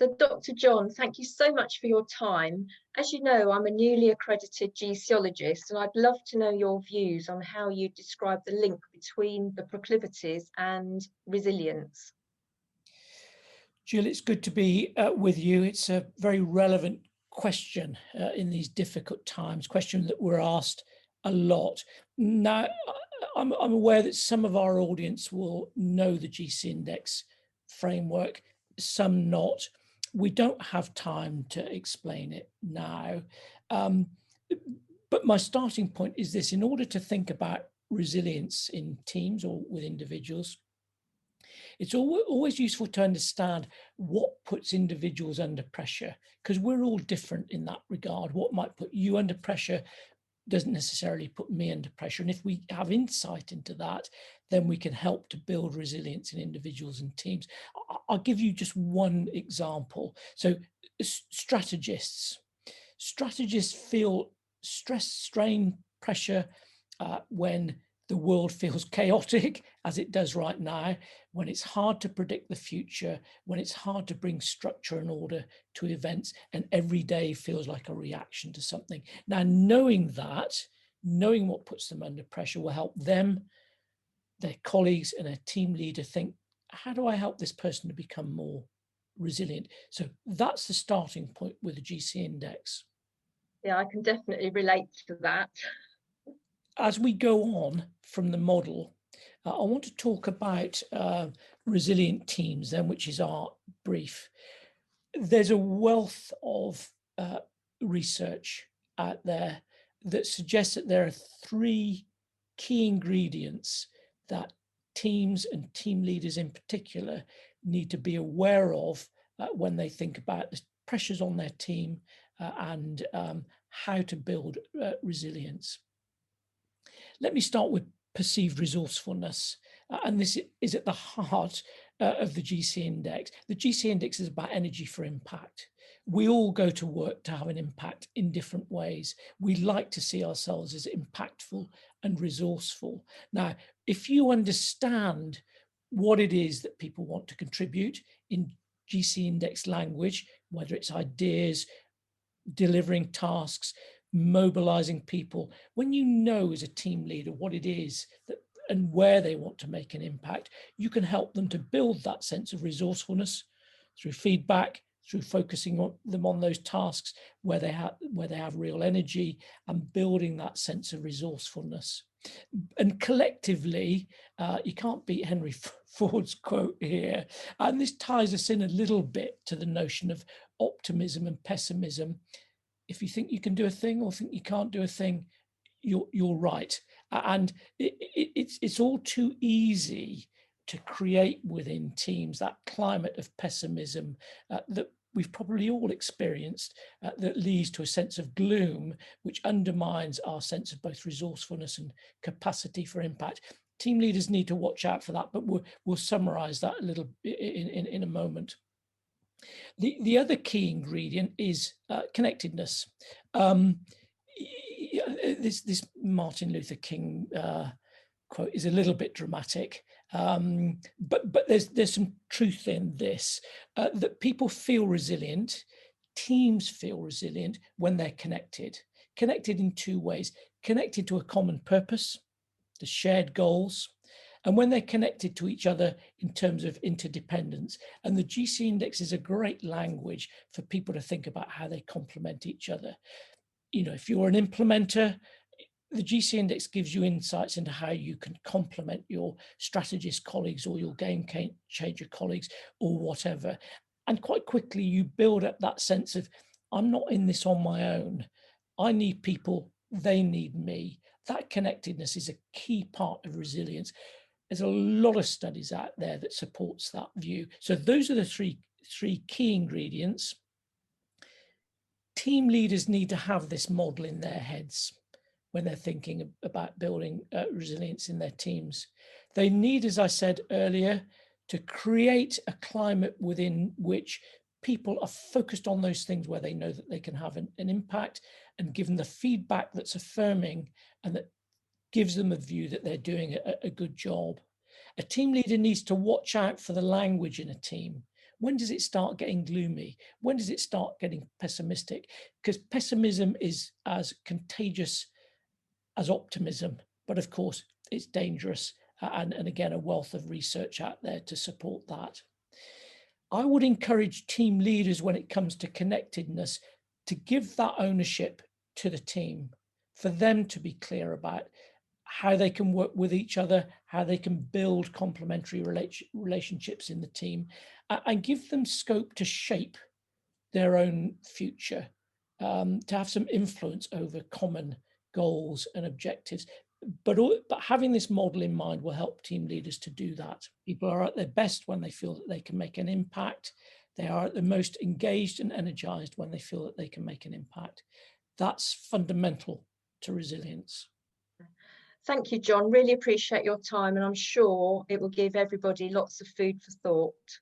So, Dr. John, thank you so much for your time. As you know, I'm a newly accredited GCologist, and I'd love to know your views on how you describe the link between the proclivities and resilience. Jill, it's good to be with you. It's a very relevant question in these difficult times, question that we're asked a lot. Now, I'm aware that some of our audience will know the GC Index framework, some not. We don't have time to explain it now. But my starting point is this: in order to think about resilience in teams or with individuals, it's always useful to understand what puts individuals under pressure, because we're all different in that regard. What might put you under pressure doesn't necessarily put me under pressure. And if we have insight into that, then we can help to build resilience in individuals and teams. I'll give you just one example. So strategists feel stress, strain, pressure when the world feels chaotic, as it does right now, when it's hard to predict the future, when it's hard to bring structure and order to events, and every day feels like a reaction to something. Now, knowing what puts them under pressure will help them, their colleagues, and a team leader think, how do I help this person to become more resilient? So that's the starting point with the GC Index. Yeah, I can definitely relate to that. As we go on from the model, I want to talk about resilient teams then, which is our brief. There's a wealth of research out there that suggests that there are three key ingredients that teams and team leaders in particular need to be aware of when they think about the pressures on their team and how to build resilience. Let me start with perceived resourcefulness, and this is at the heart of the GC Index. The GC Index is about energy for impact. We all go to work to have an impact in different ways. We like to see ourselves as impactful and resourceful. Now, if you understand what it is that people want to contribute in GC Index language, whether it's ideas, delivering tasks, mobilizing people, when you know as a team leader what it is that and where they want to make an impact, you can help them to build that sense of resourcefulness through feedback, through focusing on them on those tasks where they have real energy, and building that sense of resourcefulness. And collectively, you can't beat Henry Ford's quote here, and this ties us in a little bit to the notion of optimism and pessimism. If you think you can do a thing or think you can't do a thing, you're right. And it's all too easy to create within teams that climate of pessimism that we've probably all experienced that leads to a sense of gloom, which undermines our sense of both resourcefulness and capacity for impact. Team leaders need to watch out for that, but we'll summarize that a little in a moment. The other key ingredient is connectedness. This Martin Luther King quote is a little bit dramatic, but there's some truth in this, that people feel resilient, teams feel resilient when they're connected in two ways: connected to a common purpose, the shared goals, and when they're connected to each other in terms of interdependence. And the GC Index is a great language for people to think about how they complement each other. You know, if you're an implementer, the GC Index gives you insights into how you can complement your strategist colleagues or your game changer colleagues or whatever. And quite quickly, you build up that sense of, I'm not in this on my own. I need people, they need me. That connectedness is a key part of resilience. There's a lot of studies out there that supports that view. So those are the three key ingredients. Team leaders need to have this model in their heads when they're thinking about building resilience in their teams. They need, as I said earlier, to create a climate within which people are focused on those things where they know that they can have an impact, and given the feedback that's affirming and that gives them a view that they're doing a good job. A team leader needs to watch out for the language in a team When does it start getting gloomy? When does it start getting pessimistic? Because pessimism is as contagious as optimism, but of course it's dangerous, and again, a wealth of research out there to support that. I would encourage team leaders when it comes to connectedness to give that ownership to the team, for them to be clear about how they can work with each other, how they can build complementary relationships in the team, and give them scope to shape their own future, to have some influence over common goals and objectives. But having this model in mind will help team leaders to do that. People are at their best when they feel that they can make an impact. They are at the most engaged and energized when they feel that they can make an impact. That's fundamental to resilience. Thank you, John. Really appreciate your time, and I'm sure it will give everybody lots of food for thought.